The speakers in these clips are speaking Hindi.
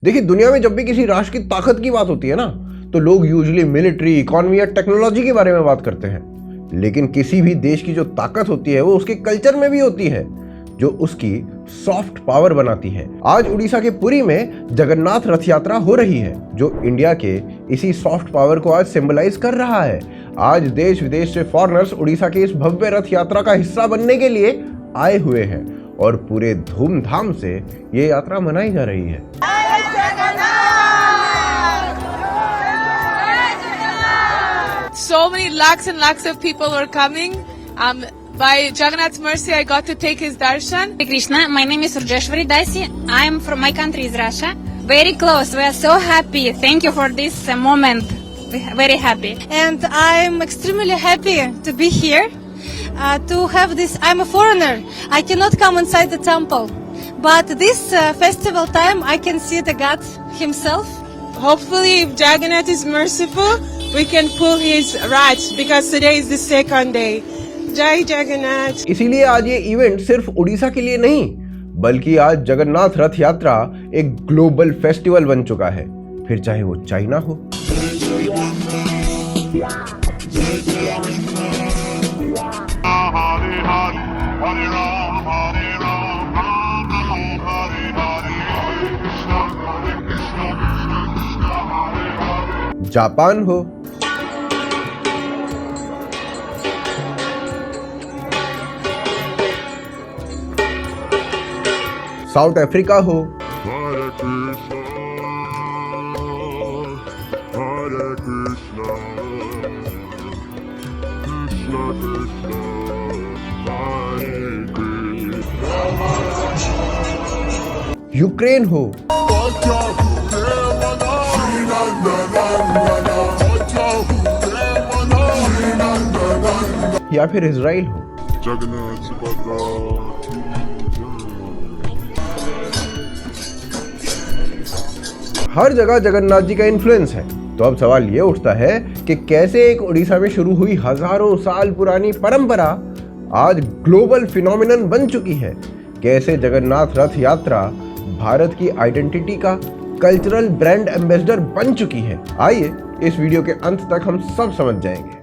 देखिए, दुनिया में जब भी किसी राष्ट्र की ताकत की बात होती है ना, तो लोग यूजुअली मिलिट्री, इकोनॉमी या टेक्नोलॉजी के बारे में बात करते हैं। लेकिन किसी भी देश की जो ताकत होती है वो उसके कल्चर में भी होती है, जो उसकी सॉफ्ट पावर बनाती है। आज उड़ीसा के पुरी में जगन्नाथ रथ यात्रा हो रही है, जो इंडिया के इसी सॉफ्ट पावर को आज सिंबलाइज कर रहा है। आज देश विदेश से फॉरेनर्स उड़ीसा के इस भव्य रथ यात्रा का हिस्सा बनने के लिए आए हुए हैं और पूरे धूमधाम से ये यात्रा मनाई जा रही है। So many lakhs and lakhs of people were coming. By Jagannath's mercy, I got to take his darshan. Hare Krishna, my name is Surjeshwari Dasi. I am from my country is Russia. Very close. We are so happy. Thank you for this moment. We are very happy. And I'm extremely happy to be here. To have this, I'm a foreigner. I cannot come inside the temple. But this festival time, I can see the God himself. Hopefully, if Jagannath is merciful, we can pull his rats because today is the second day. Jai Jagannath. इसीलिए आज ये इवेंट सिर्फ उड़ीसा के लिए नहीं, बल्कि आज जगन्नाथ रथ यात्रा एक ग्लोबल फेस्टिवल बन चुका है, फिर चाहे वो चाइना हो, जापान हो, साउथ अफ्रीका हो, यूक्रेन हो, या फिर इजराइल हो। हर जगह जगन्नाथ जी का इन्फ्लुएंस है। तो अब सवाल ये उठता है कि कैसे एक उड़ीसा में शुरू हुई हजारों साल पुरानी परंपरा आज ग्लोबल फिनोमिनन बन चुकी है। कैसे जगन्नाथ रथ यात्रा भारत की आइडेंटिटी का कल्चरल ब्रांड एम्बेसडर बन चुकी है। आइए इस वीडियो के अंत तक हम सब समझ जाएंगे।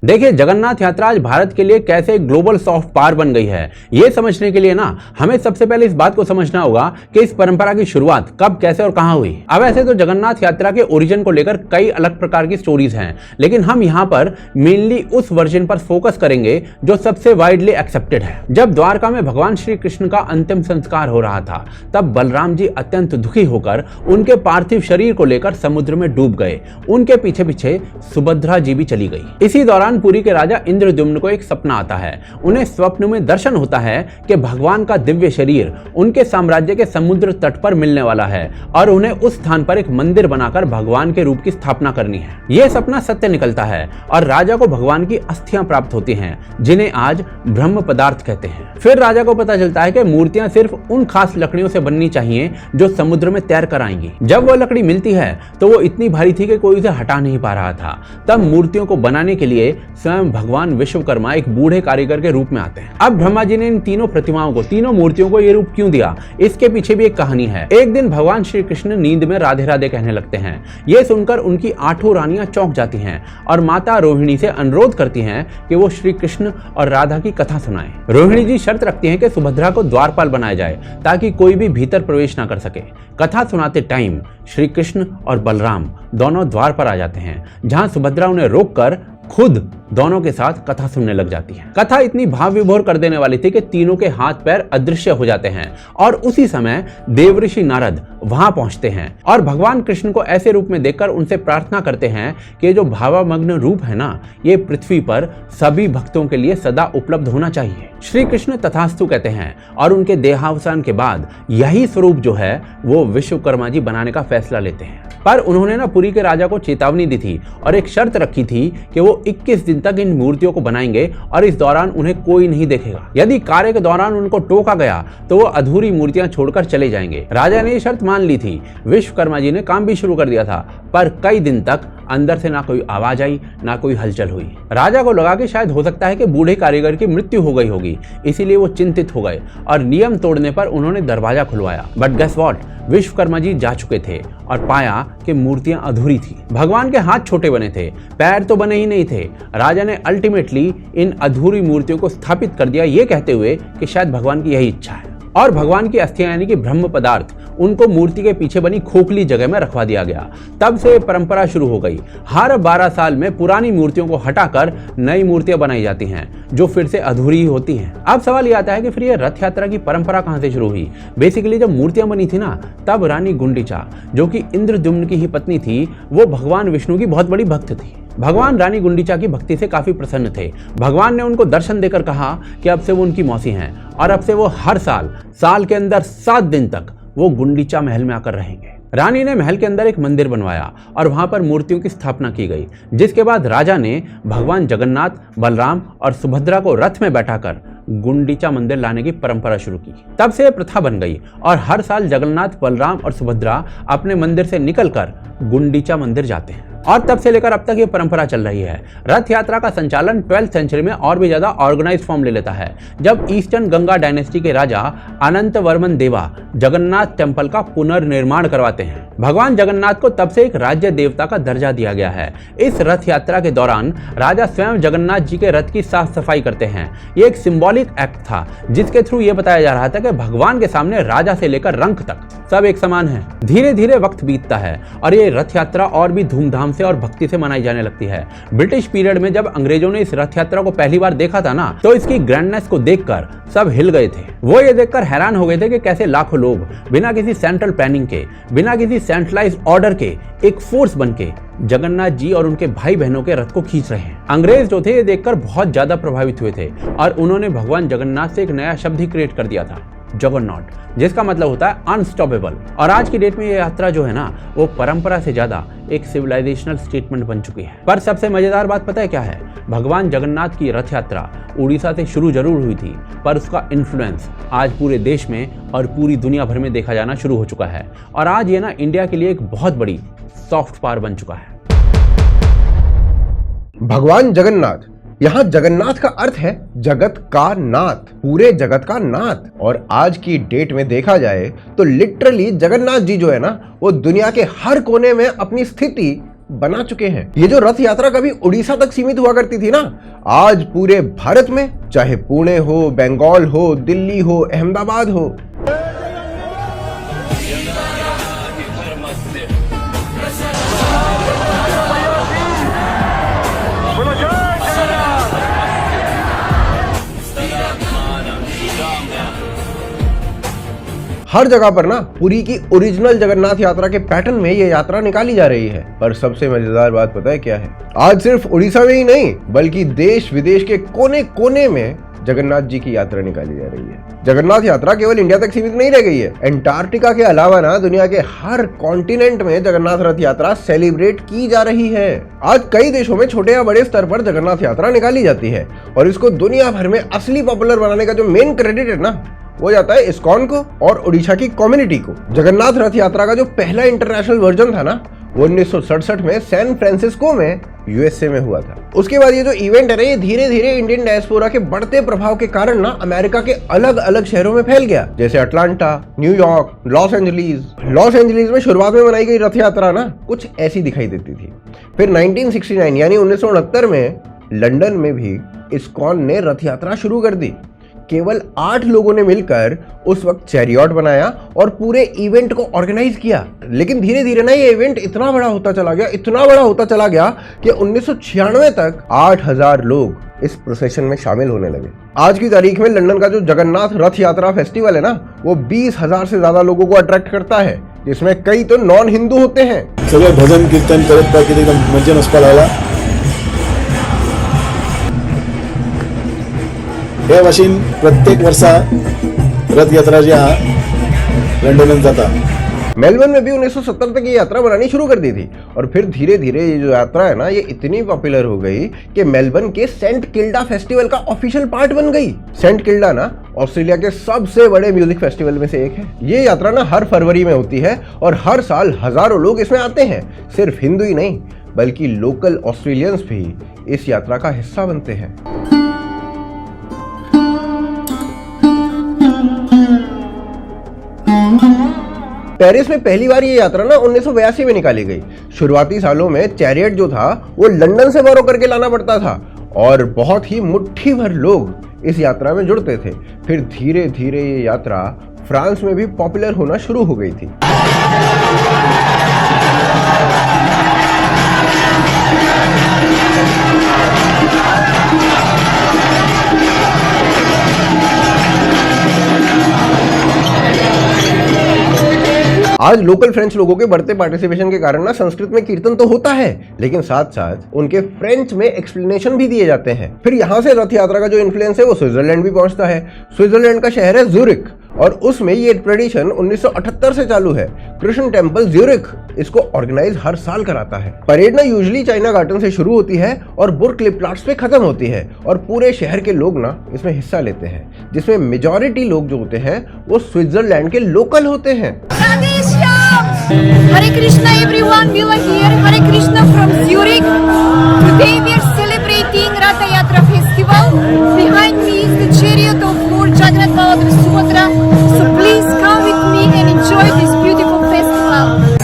देखिए, जगन्नाथ यात्रा आज भारत के लिए कैसे ग्लोबल सॉफ्ट पावर बन गई है, ये समझने के लिए ना हमें सबसे पहले इस बात को समझना होगा कि इस परंपरा की शुरुआत कब, कैसे और कहां हुई। अब ऐसे तो जगन्नाथ यात्रा के ओरिजिन को लेकर कई अलग प्रकार की स्टोरीज हैं, लेकिन हम यहाँ पर मेनली उस वर्जन पर फोकस करेंगे जो सबसे वाइडली एक्सेप्टेड है। जब द्वारका में भगवान श्री कृष्ण का अंतिम संस्कार हो रहा था, तब बलराम जी अत्यंत दुखी होकर उनके पार्थिव शरीर को लेकर समुद्र में डूब गए। उनके पीछे पीछे सुभद्रा जी भी चली गई। इसी दौरान पुरी के राजा इंद्रद्युम्न को एक सपना आता है। उन्हें स्वप्न में दर्शन होता है कि भगवान का दिव्य शरीर उनके साम्राज्य के समुद्र तट पर मिलने वाला है और उन्हें उस स्थान पर एक मंदिर बनाकर भगवान के रूप की स्थापना करनी है। यह सपना सत्य निकलता है और राजा को भगवान की अस्थियां प्राप्त होती हैं, जिन्हें आज ब्रह्म पदार्थ कहते हैं। फिर राजा को पता चलता है कि मूर्तियां सिर्फ उन खास लकड़ियों से बननी चाहिए जो समुद्र में तैर कर आएंगी। जब वो लकड़ी मिलती है तो वो इतनी भारी थी कि कोई उसे हटा नहीं पा रहा था। तब मूर्तियों को बनाने के लिए स्वयं भगवान विश्वकर्मा एक बूढ़े कारीगर के रूप में आते हैं। अब ब्रह्मा जी ने इन तीनों प्रतिमाओं को, तीनों मूर्तियों को ये रूप क्यों दिया, इसके पीछे भी एक कहानी है। एक दिन भगवान श्री कृष्ण नींद में राधे राधे कहने लगते हैं। ये सुनकर उनकी 8 रानियां चौंक जाती हैं और माता रोहिणी से अनुरोध करती हैं कि वो श्री कृष्ण और राधा की कथा सुनाएं। रोहिणी जी शर्त रखती हैं कि सुभद्रा को द्वारपाल बनाया जाए ताकि कोई भी भीतर प्रवेश ना कर सके। कथा सुनाते टाइम श्री कृष्ण और बलराम दोनों द्वार पर आ जाते हैं, जहां सुभद्रा उन्हें रोककर खुद दोनों के साथ कथा सुनने लग जाती है। कथा इतनी भाव विभोर कर देने वाली थी कि तीनों के हाथ पैर अदृश्य हो जाते हैं और उसी समय देवऋषि नारद वहां पहुंचते हैं और भगवान कृष्ण को ऐसे रूप में देखकर उनसे प्रार्थना करते हैं कि जो भावामग्न रूप है ना, ये पृथ्वी पर सभी भक्तों के लिए सदा उपलब्ध होना चाहिए। श्री कृष्ण तथास्तु कहते हैं और उनके देहावसान के बाद यही स्वरूप जो है वो विश्वकर्मा जी बनाने का फैसला लेते हैं। पर उन्होंने ना पुरी के राजा को चेतावनी दी थी और एक शर्त रखी थी कि वो 21 दिन तक इन मूर्तियों को बनाएंगे और इस दौरान उन्हें कोई नहीं देखेगा। यदि कार्य के दौरान उनको टोका गया तो वो अधूरी मूर्तियां छोड़कर चले जाएंगे। राजा ने ये शर्त मान ली थी। विश्वकर्मा जी ने काम भी शुरू कर दिया था, पर कई दिन तक अंदर से ना कोई आवाज आई, ना कोई हलचल हुई। राजा को लगा कि शायद हो सकता है कि बूढ़े कारीगर की मृत्यु हो गई होगी, इसीलिए वो चिंतित हो गए और नियम तोड़ने पर उन्होंने दरवाजा खुलवाया। But guess what, Vishwakarma ji जा चुके थे और पाया कि मूर्तियां अधूरी थी। भगवान के हाथ छोटे बने थे, पैर तो बने ही नहीं थे। राजा ने अल्टीमेटली इन अधूरी मूर्तियों को स्थापित कर दिया, ये कहते हुए कि शायद भगवान की यही इच्छा है। और भगवान की अस्थियां यानी कि ब्रह्म पदार्थ उनको मूर्ति के पीछे बनी खोखली जगह में रखवा दिया गया। तब से परंपरा शुरू हो गई। हर 12 साल में पुरानी मूर्तियों को हटाकर नई मूर्तियां बनाई जाती हैं, जो फिर से अधूरी होती हैं। अब सवाल ये आता है कि फिर ये रथ यात्रा की परंपरा कहां से शुरू हुई? बेसिकली जब मूर्तियां बनी थी ना, तब रानी गुंडीचा, जो कि इंद्रद्युम्न की ही पत्नी थी, वो भगवान विष्णु की बहुत बड़ी भक्त थी। भगवान रानी गुंडीचा की भक्ति से काफी प्रसन्न थे। भगवान ने उनको दर्शन देकर कहा कि अब से वो उनकी मौसी हैं और अब से वो हर साल के अंदर 7 दिन तक वो गुंडीचा महल में आकर रहेंगे। रानी ने महल के अंदर एक मंदिर बनवाया और वहां पर मूर्तियों की स्थापना की गई, जिसके बाद राजा ने भगवान जगन्नाथ, बलराम और सुभद्रा को रथ में बैठाकर गुंडीचा मंदिर लाने की परंपरा शुरू की। तब से यह प्रथा बन गई और हर साल जगन्नाथ, बलराम और सुभद्रा अपने मंदिर से निकलकर गुंडीचा मंदिर जाते हैं और तब से लेकर अब तक ये परंपरा चल रही है। रथ यात्रा का संचालन 12th सेंचुरी में और भी ज्यादा ऑर्गेनाइज फॉर्म ले लेता है, जब ईस्टर्न गंगा डायनेस्टी के राजा अनंत वर्मन देवा जगन्नाथ टेम्पल का पुनर्निर्माण करवाते हैं। भगवान जगन्नाथ को तब से एक राज्य देवता का दर्जा दिया गया है। इस रथ यात्रा के दौरान राजा स्वयं जगन्नाथ जी के रथ की साफ सफाई करते हैं। ये एक सिंबॉलिक एक्ट था, जिसके थ्रू ये बताया जा रहा था कि भगवान के सामने राजा से लेकर रंक तक सब एक समान है। धीरे धीरे वक्त बीतता है और ये रथ यात्रा और भी धूमधाम से और भक्ति से मनाई जाने लगती है। ब्रिटिश पीरियड में जब अंग्रेजों ने इस रथ यात्रा को पहली बार देखा था ना, तो इसकी ग्रैंडनेस को देखकर सब हिल गए थे। वो ये देखकर हैरान हो गए थे कि कैसे लाखों लोग बिना किसी सेंट्रल प्लानिंग के, बिना किसी सेंट्रलाइज्ड ऑर्डर के एक फोर्स बनके जगन्नाथ जी और उनके भाई बहनों के रथ को खींच रहे हैं। अंग्रेज जो थे ये देखकर बहुत ज्यादा प्रभावित हुए थे और उन्होंने भगवान जगन्नाथ से एक नया शब्द ही क्रिएट कर दिया था, जगन्नाथ, जिसका मतलब होता है अनस्टॉपेबल। और आज की डेट में ये यात्रा जो है ना, वो परंपरा से ज्यादा एक सिविलाइजेशनल स्टेटमेंट बन चुकी है। पर सबसे मजेदार बात पता है क्या है? भगवान जगन्नाथ की रथ यात्रा उड़ीसा से शुरू जरूर हुई थी, पर उसका इन्फ्लुएंस आज पूरे देश में और पूरी दुनिया भर में देखा जाना शुरू हो चुका है। और आज ये ना इंडिया के लिए एक बहुत बड़ी सॉफ्ट पावर बन चुका है। भगवान जगन्नाथ, यहाँ जगन्नाथ का अर्थ है जगत का नाथ, पूरे जगत का नाथ। और आज की डेट में देखा जाए तो लिटरली जगन्नाथ जी जो है ना, वो दुनिया के हर कोने में अपनी स्थिति बना चुके हैं। ये जो रथ यात्रा कभी उड़ीसा तक सीमित हुआ करती थी ना, आज पूरे भारत में, चाहे पुणे हो, बंगाल हो, दिल्ली हो, अहमदाबाद हो, हर जगह पर ना पुरी की ओरिजिनल जगन्नाथ यात्रा के पैटर्न में ये यात्रा निकाली जा रही है। पर सबसे मजेदार बात पता है क्या है? आज सिर्फ उड़ीसा में ही नहीं, बल्कि देश विदेश के कोने कोने में जगन्नाथ जी की यात्रा निकाली जा रही है। जगन्नाथ यात्रा केवल इंडिया तक सीमित नहीं रह गई है। एंटार्क्टिका के अलावा ना दुनिया के हर कॉन्टिनेंट में जगन्नाथ रथ यात्रा सेलिब्रेट की जा रही है। आज कई देशों में छोटे या बड़े स्तर पर जगन्नाथ यात्रा निकाली जाती है और इसको दुनिया भर में असली पॉपुलर बनाने का जो मेन क्रेडिट है ना, वो जाता है इस्कॉन को और ओडिशा की कम्युनिटी को। जगन्नाथ रथ यात्रा का जो पहला इंटरनेशनल वर्जन था ना, वो 1967 में सैन फ्रांसिस्को में यूएसए में हुआ था। उसके बाद ये जो इवेंट है ना, ये धीरे धीरे इंडियन डायस्पोरा के बढ़ते प्रभाव के कारण ना अमेरिका के अलग अलग शहरों में फैल गया, जैसे Atlanta, New York, Los Angeles. Los Angeles में शुरुआत में बनाई गई रथ यात्रा ना कुछ ऐसी दिखाई देती थी। फिर 1969 यानी 1969 में लंदन में भी इस्कॉन ने रथ यात्रा शुरू कर दी। केवल 8 लोगों ने मिलकर उस वक्त चैरियट बनाया और पूरे इवेंट को ऑर्गेनाइज किया। लेकिन धीरे धीरे ना ये इवेंट इतना बड़ा होता चला गया कि 1996 तक 8000 लोग इस प्रोसेशन में शामिल होने लगे। आज की तारीख में लंदन का जो जगन्नाथ रथ यात्रा फेस्टिवल है ना, वो 20,000 से ज्यादा लोगों को अट्रैक्ट करता है, जिसमें कई तो नॉन हिंदू होते हैं। सगळे भजन कीर्तन करत एकदम मज्जा नसपा लागला। हे भाशेन प्रत्येक वर्षा रथ यात्रा जी हा लंडन जाता। मेलबर्न में भी 1970 तक ये यात्रा बनानी शुरू कर दी थी और फिर धीरे धीरे ये जो यात्रा है ना, ये इतनी पॉपुलर हो गई कि मेलबर्न के सेंट किल्डा फेस्टिवल का ऑफिशियल पार्ट बन गई। सेंट किल्डा ना ऑस्ट्रेलिया के सबसे बड़े म्यूजिक फेस्टिवल में से एक है। ये यात्रा ना हर फरवरी में होती है और हर साल हजारों लोग इसमें आते हैं। सिर्फ हिंदू ही नहीं, बल्कि लोकल ऑस्ट्रेलियंस भी इस यात्रा का हिस्सा बनते हैं। पेरिस में पहली बार ये यात्रा ना 1982 में निकाली गई। शुरुआती सालों में चैरियट जो था वो लंदन से बोरो करके लाना पड़ता था और बहुत ही मुट्ठी भर लोग इस यात्रा में जुड़ते थे। फिर धीरे धीरे ये यात्रा फ्रांस में भी पॉपुलर होना शुरू हो गई थी। आज लोकल फ्रेंच लोगों के बढ़ते पार्टिसिपेशन के कारण ना संस्कृत में कीर्तन तो होता है, लेकिन साथ साथ उनके फ्रेंच में एक्सप्लेनेशन भी दिए जाते हैं। फिर यहाँ से रथ यात्रा का जो इन्फ्लुएंस है वो स्विट्जरलैंड भी पहुंचता है। स्विट्जरलैंड का शहर है ज्यूरिख और उसमें ये ट्रेडिशन 1978 से चालू है। कृष्ण टेम्पल ज्यूरिख इसको ऑर्गेनाइज हर साल कराता है। परेड ना यूजुअली चाइना गार्डन से शुरू होती है और बुर्ग लिप्लाट्स पे खत्म होती है और पूरे शहर के लोग ना इसमें हिस्सा लेते हैं, जिसमें मेजॉरिटी लोग जो होते हैं वो स्विट्जरलैंड के लोकल होते हैं। Hare Krishna everyone, we are here. Hare Krishna from Zurich. Today we are celebrating Ratha Yatra festival. Behind me is the chariot of Lord Jagannath Baladev Subhadra. So please come with me and enjoy this beautiful festival.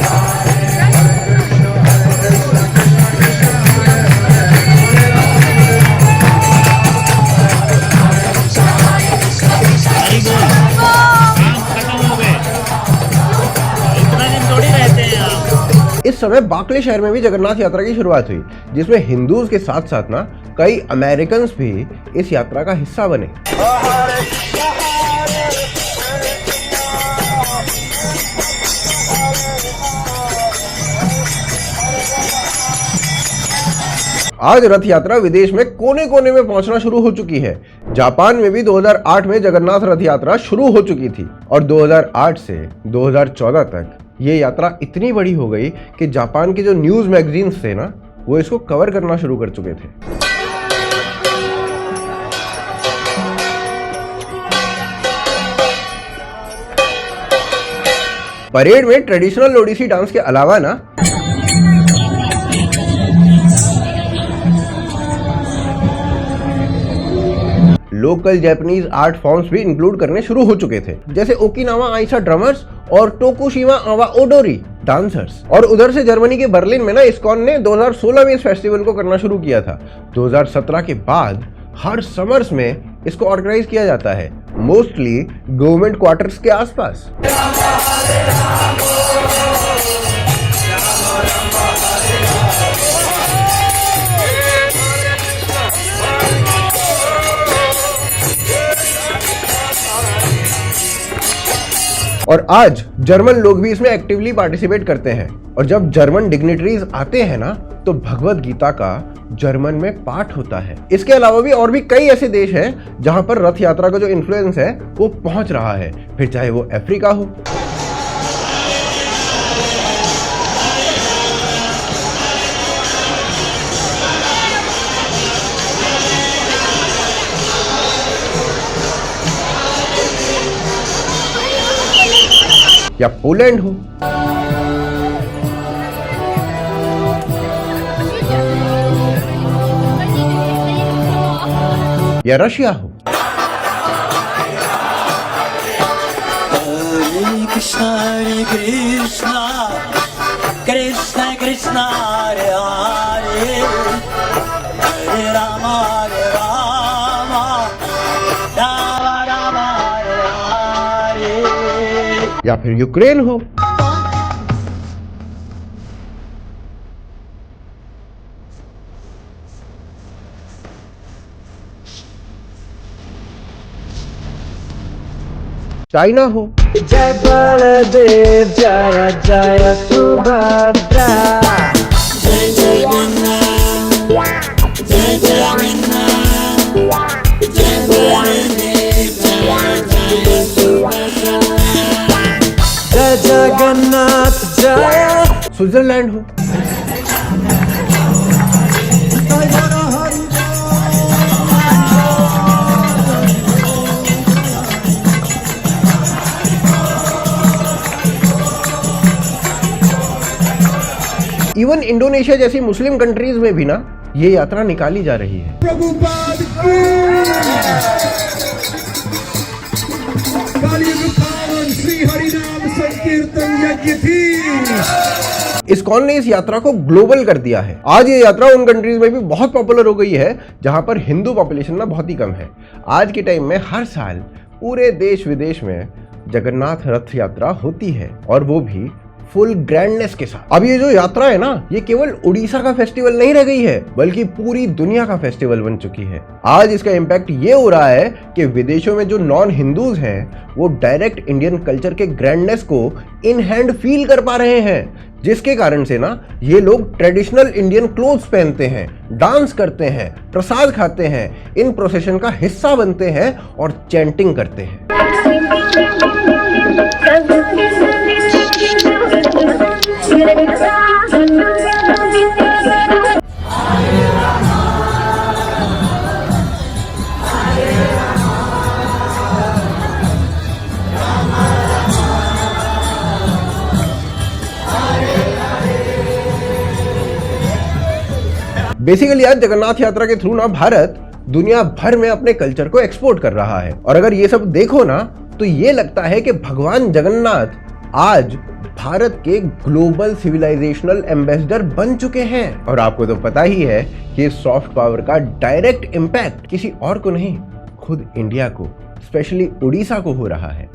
इस समय बार्कले शहर में भी जगन्नाथ यात्रा की शुरुआत हुई, जिसमें हिंदूज के साथ साथ ना कई अमेरिकन्स भी इस यात्रा का हिस्सा बने। आज रथ यात्रा विदेश में कोने कोने में पहुंचना शुरू हो चुकी है। जापान में भी 2008 में जगन्नाथ रथ यात्रा शुरू हो चुकी थी और 2008 से 2014 तक ये यात्रा इतनी बड़ी हो गई कि जापान के जो न्यूज मैगजीन्स थे ना वो इसको कवर करना शुरू कर चुके थे। परेड में ट्रेडिशनल ओडिसी डांस के अलावा ना लोकल जापानीज आर्ट फॉर्म्स भी इंक्लूड करने शुरू हो चुके थे, जैसे ओकिनावा आइसा ड्रमर्स और टोकुशिमा आवा ओडोरी डांसर्स। और उधर से जर्मनी के बर्लिन में ना इस्कॉन ने 2016 में इस फेस्टिवल को करना शुरू किया था। 2017 के बाद हर समर्स में इसको ऑर्गेनाइज किया जाता है, मोस्टली गवर्नमेंट क्वार्टर्स के आसपास। और आज जर्मन लोग भी इसमें एक्टिवली पार्टिसिपेट करते हैं और जब जर्मन डिग्निटरीज आते हैं ना तो भगवत गीता का जर्मन में पाठ होता है। इसके अलावा भी और भी कई ऐसे देश हैं जहां पर रथ यात्रा का जो इन्फ्लुएंस है वो पहुंच रहा है, फिर चाहे वो अफ्रीका हो, या पोलैंड हो, या रशिया हो। हरे कृष्णा कृष्ण कृष्ण हरे हरे हरे राम राम राम हरे हरे। या फिर यूक्रेन हो, चाइना हो, जय बलदेव जय जय सुभद्रा, जय जय जगन्नाथ जय जय जगन्नाथ जय बलदेव जय जय सुभद्रा, जय जगन्नाथ जय। स्विट्जरलैंड हो, इवन इंडोनेशिया जैसी मुस्लिम कंट्रीज में भी ना ये यात्रा निकाली जा रही है। प्रभुपाद की कलियुग पावन श्री हरिनाम संकीर्तन यज्ञ थी। इस्कॉन ने इस यात्रा को ग्लोबल कर दिया है। आज ये यात्रा उन कंट्रीज में भी बहुत पॉपुलर हो गई है जहां पर हिंदू पॉपुलेशन ना बहुत ही कम है। आज के टाइम में हर साल पूरे देश विदेश में जगन्नाथ रथ यात्रा होती है और वो भी फुल ग्रैंडनेस के साथ। अब ये जो यात्रा है ना, ये केवल उड़ीसा का फेस्टिवल नहीं रह गई है बल्कि पूरी दुनिया का फेस्टिवल बन चुकी है। आज इसका इम्पैक्ट ये हो रहा है कि विदेशों में जो नॉन हिंदूज हैं वो डायरेक्ट इंडियन कल्चर के ग्रैंडनेस को इन हैंड फील कर पा रहे हैं, जिसके कारण से ना ये लोग ट्रेडिशनल इंडियन क्लोथ्स पहनते हैं, डांस करते हैं, प्रसाद खाते हैं, इन प्रोसेशन का हिस्सा बनते हैं और चैंटिंग करते हैं। बेसिकली आज जगन्नाथ यात्रा के थ्रू ना भारत दुनिया भर में अपने कल्चर को एक्सपोर्ट कर रहा है। और अगर ये सब देखो ना तो ये लगता है कि भगवान जगन्नाथ आज भारत के ग्लोबल सिविलाइजेशनल एम्बेसडर बन चुके हैं। और आपको तो पता ही है कि सॉफ्ट पावर का डायरेक्ट इम्पैक्ट किसी और को नहीं, खुद इंडिया को, स्पेशली उड़ीसा को हो रहा है।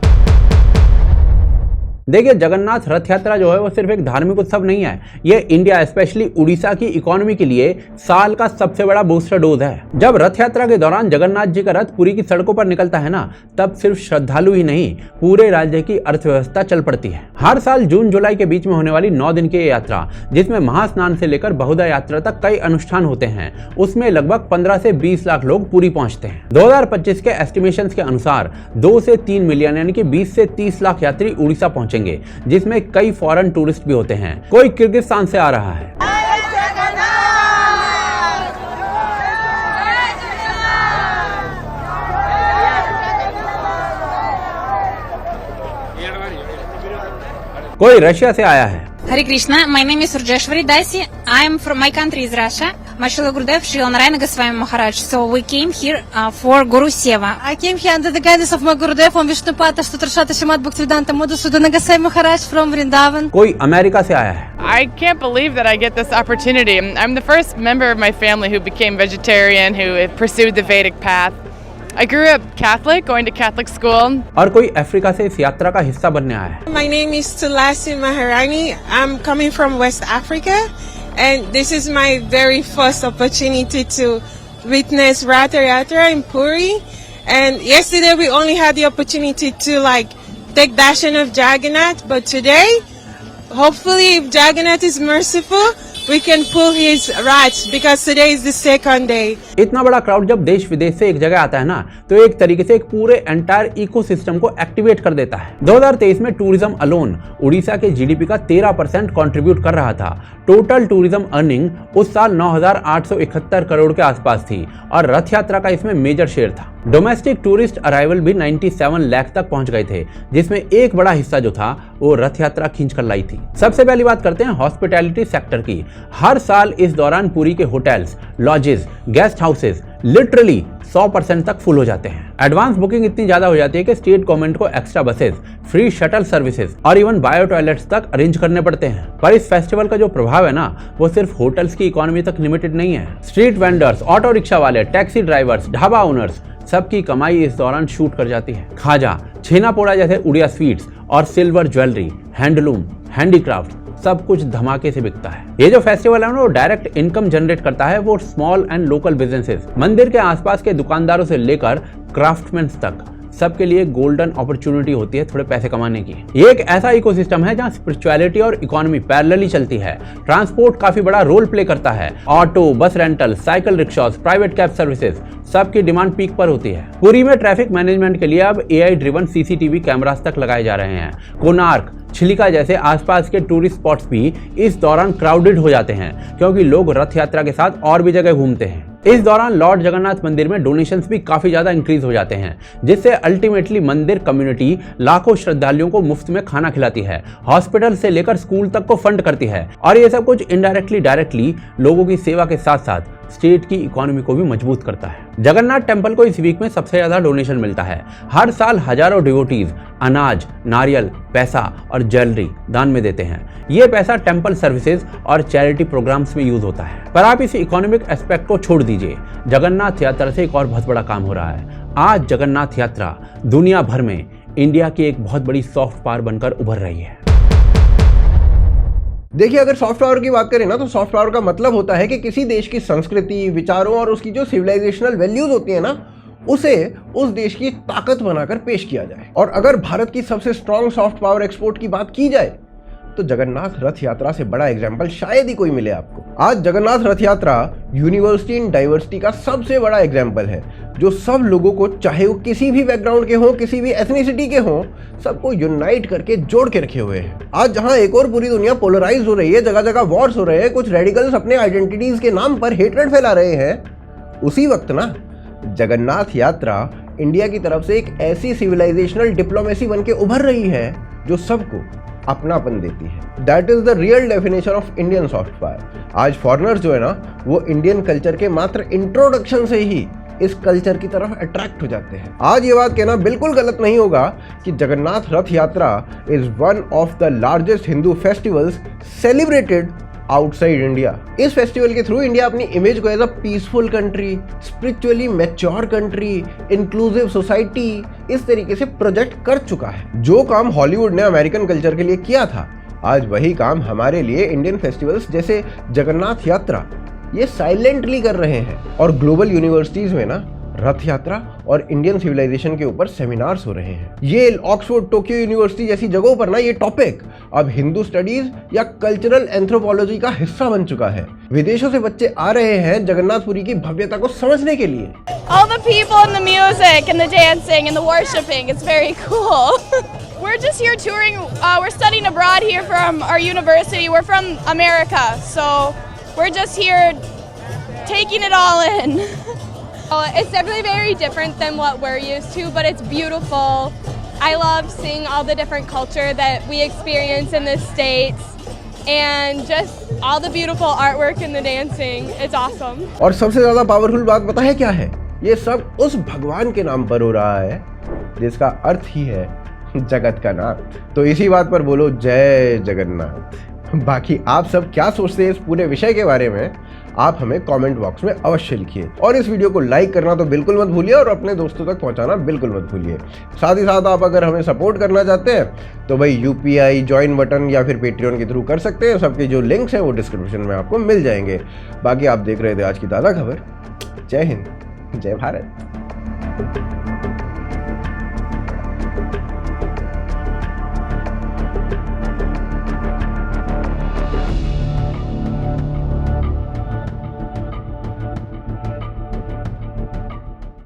देखिए, जगन्नाथ रथ यात्रा जो है वो सिर्फ एक धार्मिक उत्सव नहीं है, ये इंडिया स्पेशली उड़ीसा की इकोनॉमी के लिए साल का सबसे बड़ा बूस्टर डोज है। जब रथ यात्रा के दौरान जगन्नाथ जी का रथ पुरी की सड़कों पर निकलता है ना, तब सिर्फ श्रद्धालु ही नहीं, पूरे राज्य की अर्थव्यवस्था चल पड़ती है। हर साल जून जुलाई के बीच में होने वाली 9 दिन की ये यात्रा, जिसमें महास्नान से लेकर बहुधा यात्रा तक कई अनुष्ठान होते हैं, उसमें लगभग 15 से 20 लाख लोग पुरी पहुंचते हैं। 2025 के एस्टिमेशन के अनुसार 2 से 3 मिलियन यानी कि 20 से 30 लाख यात्री उड़ीसा पहुंचेंगे, जिसमें कई फॉरेन टूरिस्ट भी होते हैं। कोई किर्गिस्तान से आ रहा है, कोई रशिया से आया है। Hare Krishna, my name is Urjeshwari Dasi. I am from my country is Russia. Marshal Gurudev, Shri Narayana Goswami Maharaj. So we came here for Guru Seva. I came here under the guidance of my Gurudev from Vishnupata Sutrashata Shrimad Bhaktivedanta Madhusudana Goswami Maharaj from Vrindavan. कोई अमेरिका से आया है। I can't believe that I get this opportunity. I'm the first member of my family who became vegetarian, who pursued the Vedic path. I grew up Catholic, going to Catholic school. और कोई अफ्रीका से इस यात्रा का हिस्सा बनने आया है। My name is Tulasi Maharani. I'm coming from West Africa, and this is my very first opportunity to witness Rath Yatra in Puri. And yesterday we only had the opportunity to take darshan of Jagannath, but today, hopefully, if Jagannath is merciful, we can pull his Rath because today is the second day. इतना बड़ा क्राउड जब देश विदेश से एक जगह आता है ना, तो एक तरीके से एक पूरे एंटायर इकोसिस्टम को एक्टिवेट कर देता है। 2023 में टूरिज्म अलोन उड़ीसा के जीडीपी का 13% कंट्रीब्यूट कर रहा था। टोटल टूरिज्म अर्निंग उस साल 9,871 करोड़ के आसपास थी और रथ यात्रा का इसमें मेजर शेयर था। डोमेस्टिक टूरिस्ट अराइवल भी 97 लाख तक पहुंच गए थे, जिसमें एक बड़ा हिस्सा जो था वो रथ यात्रा खींच कर लाई थी। सबसे पहली बात करते हैं हॉस्पिटैलिटी सेक्टर की। हर साल इस दौरान पुरी के hotels, lodges, guest houses literally 100% तक फुल हो जाते हैं। एडवांस बुकिंग इतनी ज्यादा हो जाती है कि स्टेट गवर्नमेंट को extra buses, free shuttle services और इवन बायो टॉयलेट्स तक अरेंज करने पड़ते हैं। पर इस फेस्टिवल का जो प्रभाव है ना, वो सिर्फ होटल्स की इकोनॉमी तक लिमिटेड नहीं है। स्ट्रीट वेंडर्स, ऑटो रिक्शा वाले, टैक्सी ड्राइवर्स, ढाबा ओनर्स, सबकी कमाई इस दौरान शूट कर जाती है। खाजा, छेना पोड़ा जैसे उड़िया स्वीट्स और सिल्वर ज्वेलरी, हैंडलूम, हैंडीक्राफ्ट, सब कुछ धमाके से बिकता है। ये जो फेस्टिवल है ना, वो डायरेक्ट इनकम जनरेट करता है वो स्मॉल एंड लोकल बिजनेसेस, मंदिर के आसपास के दुकानदारों से लेकर क्राफ्टमैन तक, सबके लिए गोल्डन अपॉर्चुनिटी होती है थोड़े पैसे कमाने की। ये एक ऐसा इकोसिस्टम है जहाँ स्पिरिचुअलिटी और इकोनॉमी पैरेलली चलती है। ट्रांसपोर्ट काफी बड़ा रोल प्ले करता है। ऑटो, बस rental, cycle rickshaws, private cab services, सबकी डिमांड पीक पर होती है। पुरी में ट्रैफिक मैनेजमेंट के लिए अब AI ड्रिवन CCTV कैमरास तक लगाए जा रहे हैं। कोणार्क, छिलिका जैसे आसपास के टूरिस्ट स्पॉट्स भी इस दौरान क्राउडेड हो जाते हैं, क्योंकि लोग रथ यात्रा के साथ और भी जगह घूमते हैं। इस दौरान लॉर्ड जगन्नाथ मंदिर में डोनेशंस भी काफी ज्यादा इंक्रीज हो जाते हैं, जिससे अल्टीमेटली मंदिर कम्युनिटी लाखों श्रद्धालुओं को मुफ्त में खाना खिलाती है, हॉस्पिटल से लेकर स्कूल तक को फंड करती है और ये सब कुछ इनडायरेक्टली डायरेक्टली लोगों की सेवा के साथ साथ स्टेट की इकोनॉमी को भी मजबूत करता है। जगन्नाथ टेम्पल को इस वीक में सबसे ज्यादा डोनेशन मिलता है। हर साल हजारों डिवोटीज अनाज, नारियल, पैसा और ज्वेलरी दान में देते हैं। ये पैसा टेम्पल सर्विसेज और चैरिटी प्रोग्राम्स में यूज होता है। पर आप इस इकोनॉमिक एस्पेक्ट को छोड़ दीजिए, जगन्नाथ यात्रा से एक और बहुत बड़ा काम हो रहा है। आज जगन्नाथ यात्रा दुनिया भर में इंडिया की एक बहुत बड़ी सॉफ्ट पावर बनकर उभर रही है। देखिए, अगर सॉफ्ट पावर की बात करें ना, तो सॉफ्ट पावर का मतलब होता है कि किसी देश की संस्कृति, विचारों और उसकी जो सिविलाइजेशनल वैल्यूज होती है ना, उसे उस देश की ताकत बनाकर पेश किया जाए। और अगर भारत की सबसे स्ट्रॉन्ग सॉफ्ट पावर एक्सपोर्ट की बात की जाए तो जगन्नाथ रथ यात्रा से बड़ा एग्जाम्पल शायद ही कोई मिले आपको। आज जगन्नाथ रथ यात्रा यूनिवर्सिटी इन डाइवर्सिटी का सबसे बड़ा एग्जाम्पल है, जो सब लोगों को, चाहे वो किसी भी बैकग्राउंड के हों, किसी भी एथनिसिटी के हों, सबको यूनाइट करके जोड़ के रखे हुए हैं। आज जहां एक और पूरी दुनिया पोलराइज हो रही है, जगह जगह वॉर्स हो रहे हैं, कुछ रेडिकल्स अपने आइडेंटिटीज के नाम पर हेट्रेड फैला रहे हैं, उसी वक्त ना जगन्नाथ यात्रा इंडिया की तरफ से एक ऐसी सिविलाइजेशनल डिप्लोमेसी बन के उभर रही है जो सबको अपनापन देती है। That is the real definition of Indian soft power. आज फॉरेनर्स जो है ना, वो इंडियन कल्चर के मात्र इंट्रोडक्शन से ही इस कल्चर की तरफ अट्रैक्ट हो जाते हैं। आज ये बात कहना बिल्कुल गलत नहीं होगा कि Jagannath Rath Yatra is one of the largest Hindu festivals celebrated outside India. इस फेस्टिवल के थ्रू इंडिया अपनी इमेज को as a peaceful country, spiritually mature country, inclusive society, इस तरीके से प्रोजेक्ट कर चुका है। जो काम हॉलीवुड ने अमेरिकन कल्चर के लिए किया था, आज वही काम हमारे लिए इंडियन फेस्टिवल्स जैसे जगन्नाथ यात्रा ये साइलेंटली कर रहे हैं। और ग्लोबल यूनिवर्सिटीज में ना रथ यात्रा और इंडियन सिविलाइजेशन के ऊपर सेमिनार्स हो रहे हैं। ये ऑक्सफोर्ड, टोक्यो यूनिवर्सिटी जैसी जगहों पर ना ये टॉपिक अब हिंदू स्टडीज या कल्चरल एंथ्रोपोलॉजी का हिस्सा बन चुका है। विदेशों से बच्चे आ रहे हैं जगन्नाथपुरी की भव्यता को समझने के लिए। All the people and the music and the dancing and the worshiping, it's very cool. We're just here touring. We're studying abroad here from our university. We're from America, so we're just here taking it all in. It's definitely very different than what we're used to, but it's beautiful. I love seeing all the different culture that we experience in the States and just all the beautiful artwork and the dancing. It's awesome. और सबसे ज्यादा पावरफुल बात पता है क्या है? ये सब उस भगवान के नाम पर हो रहा है जिसका अर्थ ही है जगत का नाथ। तो इसी बात पर बोलो जय जगन्नाथ। बाकी आप सब क्या सोचते हैं इस पूरे विषय के बारे में, आप हमें कमेंट बॉक्स में अवश्य लिखिए। और इस वीडियो को लाइक करना तो बिल्कुल मत भूलिए और अपने दोस्तों तक पहुंचाना बिल्कुल मत भूलिए। साथ ही साथ आप अगर हमें सपोर्ट करना चाहते हैं तो भाई UPI, ज्वाइन बटन या फिर पेट्रियन के थ्रू कर सकते हैं। सबके जो लिंक्स हैं वो डिस्क्रिप्शन में आपको मिल जाएंगे। बाकी आप देख रहे थे आज की ताज़ा खबर। जय हिंद, जय भारत।